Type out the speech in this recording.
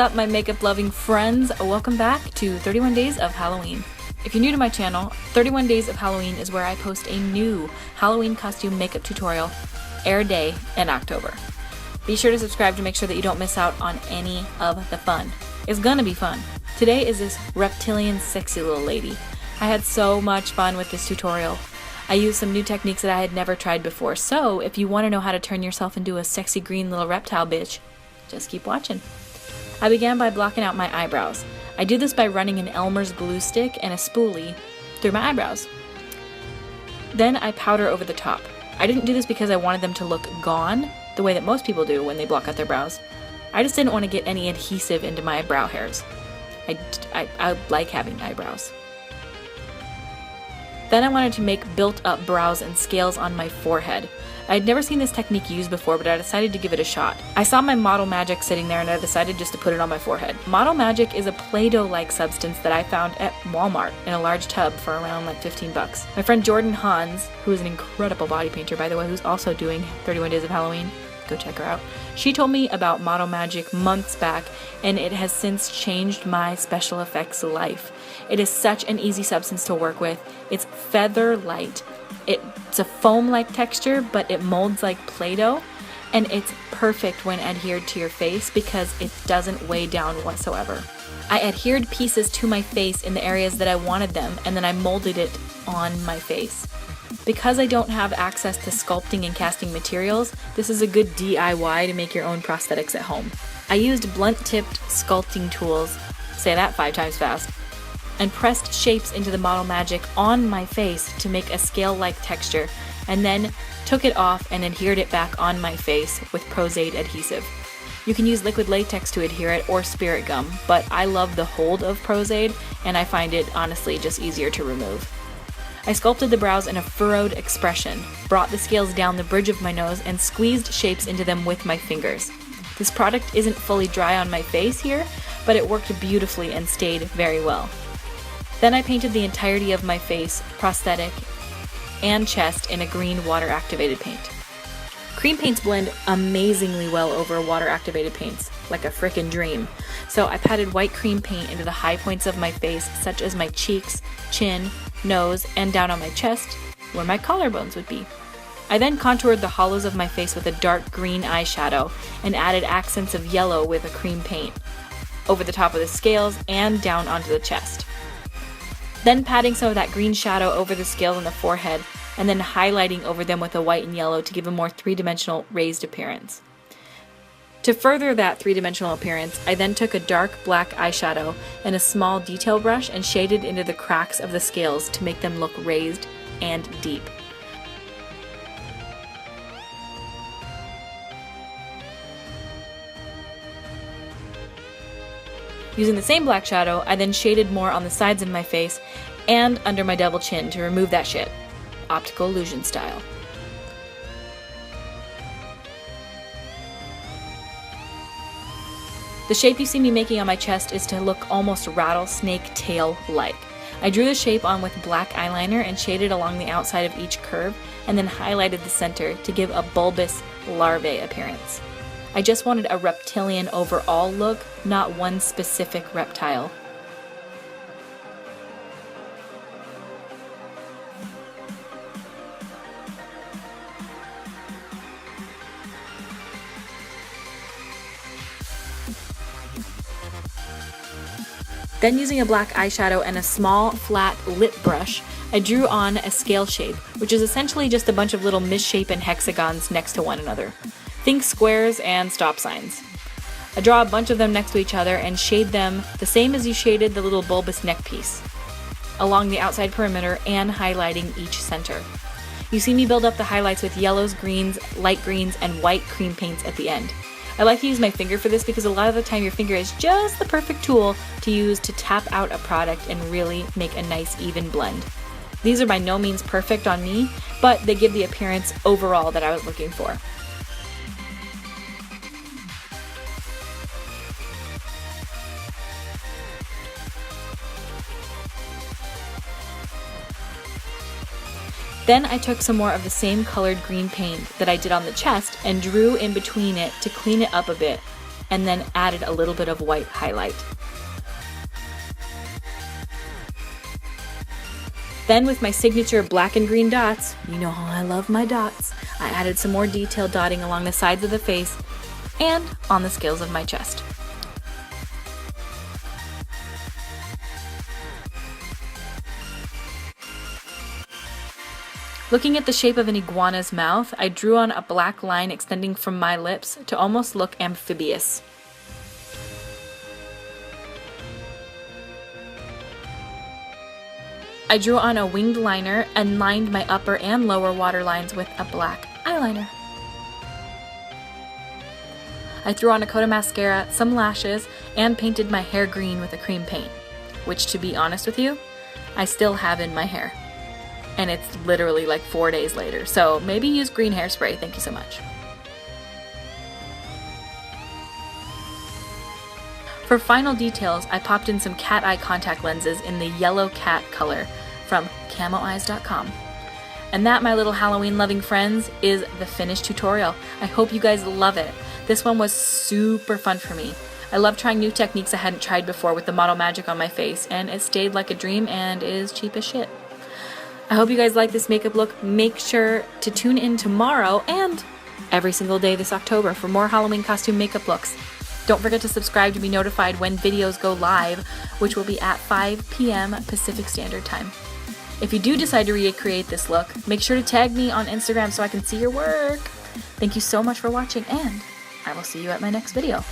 up, my makeup loving friends? Welcome back to 31 Days of Halloween. If you're new to my channel, 31 Days of Halloween is where I post a new Halloween costume makeup tutorial every day in October. Be sure to subscribe to make sure that you don't miss out on any of the fun. It's gonna be fun. Today is this reptilian sexy little lady. I had so much fun with this tutorial. I used some new techniques that I had never tried before, so if you want to know how to turn yourself into a sexy green little reptile bitch, just keep watching. I began by blocking out my eyebrows. I do this by running an Elmer's glue stick and a spoolie through my eyebrows. Then I powder over the top. I didn't do this because I wanted them to look gone, the way that most people do when they block out their brows. I just didn't want to get any adhesive into my brow hairs. I like having eyebrows. Then I wanted to make built-up brows and scales on my forehead. I had never seen this technique used before, but I decided to give it a shot. I saw my Model Magic sitting there and I decided just to put it on my forehead. Model Magic is a Play-Doh-like substance that I found at Walmart in a large tub for around like 15 bucks. My friend Jordan Hans, who is an incredible body painter by the way, who's also doing 31 Days of Halloween, go check her out. She told me about Model Magic months back, and it has since changed my special effects life. It is such an easy substance to work with. It's feather light. It's a foam-like texture, but it molds like Play-Doh, and it's perfect when adhered to your face because it doesn't weigh down whatsoever. I adhered pieces to my face in the areas that I wanted them, and then I molded it on my face. Because I don't have access to sculpting and casting materials, this is a good DIY to make your own prosthetics at home. I used blunt-tipped sculpting tools, say that 5 times fast, and pressed shapes into the Model Magic on my face to make a scale-like texture, and then took it off and adhered it back on my face with Pros-Aid adhesive. You can use liquid latex to adhere it or spirit gum, but I love the hold of Pros-Aid, and I find it honestly just easier to remove. I sculpted the brows in a furrowed expression, brought the scales down the bridge of my nose, and squeezed shapes into them with my fingers. This product isn't fully dry on my face here, but it worked beautifully and stayed very well. Then I painted the entirety of my face, prosthetic, and chest in a green water-activated paint. Cream paints blend amazingly well over water-activated paints, like a frickin' dream. So I patted white cream paint into the high points of my face, such as my cheeks, chin, nose, and down on my chest, where my collarbones would be. I then contoured the hollows of my face with a dark green eyeshadow and added accents of yellow with a cream paint, over the top of the scales and down onto the chest. Then patting some of that green shadow over the scales on the forehead, and then highlighting over them with a white and yellow to give a more three-dimensional raised appearance. To further that three-dimensional appearance, I then took a dark black eyeshadow and a small detail brush and shaded into the cracks of the scales to make them look raised and deep. Using the same black shadow, I then shaded more on the sides of my face and under my double chin to remove that shit, optical illusion style. The shape you see me making on my chest is to look almost rattlesnake tail-like. I drew the shape on with black eyeliner and shaded along the outside of each curve, and then highlighted the center to give a bulbous larvae appearance. I just wanted a reptilian overall look, not one specific reptile. Then using a black eyeshadow and a small, flat lip brush, I drew on a scale shape, which is essentially just a bunch of little misshapen hexagons next to one another. Think squares and stop signs. I draw a bunch of them next to each other and shade them the same as you shaded the little bulbous neck piece, along the outside perimeter and highlighting each center. You see me build up the highlights with yellows, greens, light greens, and white cream paints at the end. I like to use my finger for this because a lot of the time your finger is just the perfect tool to use to tap out a product and really make a nice even blend. These are by no means perfect on me, but they give the appearance overall that I was looking for. Then I took some more of the same colored green paint that I did on the chest and drew in between it to clean it up a bit and then added a little bit of white highlight. Then with my signature black and green dots, you know how I love my dots, I added some more detail dotting along the sides of the face and on the scales of my chest. Looking at the shape of an iguana's mouth, I drew on a black line extending from my lips to almost look amphibious. I drew on a winged liner and lined my upper and lower waterlines with a black eyeliner. I threw on a coat of mascara, some lashes, and painted my hair green with a cream paint, which, to be honest with you, I still have in my hair. And it's literally like 4 days later, so maybe use green hairspray. Thank you so much. For final details, I popped in some cat eye contact lenses in the yellow cat color from camoeyes.com. And that, my little Halloween loving friends, is the finished tutorial. I hope you guys love it. This one was super fun for me. I love trying new techniques I hadn't tried before with the model magic on my face, and it stayed like a dream and is cheap as shit. I hope you guys like this makeup look. Make sure to tune in tomorrow and every single day this October for more Halloween costume makeup looks. Don't forget to subscribe to be notified when videos go live, which will be at 5 p.m. Pacific Standard Time. If you do decide to recreate this look, make sure to tag me on Instagram so I can see your work. Thank you so much for watching, and I will see you at my next video.